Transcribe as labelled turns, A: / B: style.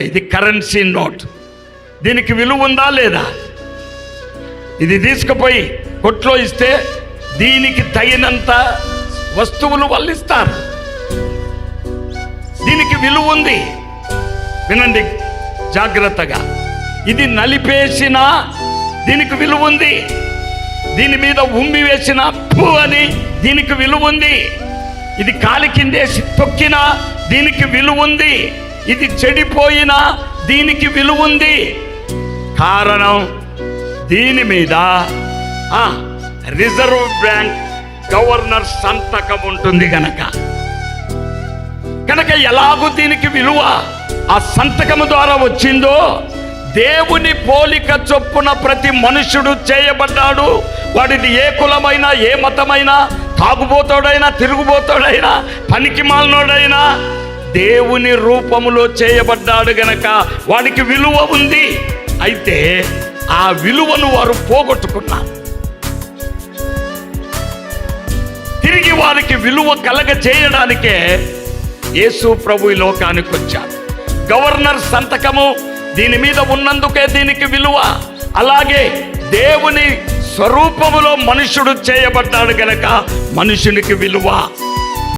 A: ఇది currency note, దీనికి విలువ ఉందా లేదా? ఇది తీసుకుపోయి కొట్లో ఇస్తే దీనికి తగినంత వస్తువులు వాళ్ళు ఇస్తారు. దీనికి విలువ ఉంది. వినండి జాగ్రత్తగా. ఇది నలిపేసిన దీనికి విలువ ఉంది. దీని మీద ఉమ్మి వేసిన పూ అని దీనికి విలువ ఉంది. ఇది కాలి కిందేసి తొక్కిన దీనికి విలువ ఉంది. ఇది చెడిపోయిన దీనికి విలువ ఉంది. కారణం దీని మీద రిజర్వ్ బ్యాంక్ గవర్నర్ సంతకం ఉంటుంది కనుక ఎలాగూ దీనికి విలువ ఆ సంతకము ద్వారా వచ్చిందో, దేవుని పోలిక చొప్పున ప్రతి మనుషుడు చేయబడ్డాడు. వాడిది ఏ కులమైనా, ఏ మతమైనా, తాగుబోతాడైనా, తిరుగుబోతాడైనా, పనికి మాలినోడైనా దేవుని రూపములో చేయబడ్డాడు గనక వాడికి విలువ ఉంది. అయితే ఆ విలువను వారు పోగొట్టుకున్నారు. తిరిగి వారికి విలువ కలగ చేయడానికే యేసు ప్రభు ఈ లోకానికి వచ్చాడు. గవర్నర్ సంతకము దీని మీద ఉన్నందుకే దీనికి విలువ. అలాగే దేవుని స్వరూపములో మనుషుడు చేయబడ్డాడు గనక మనుషునికి విలువ.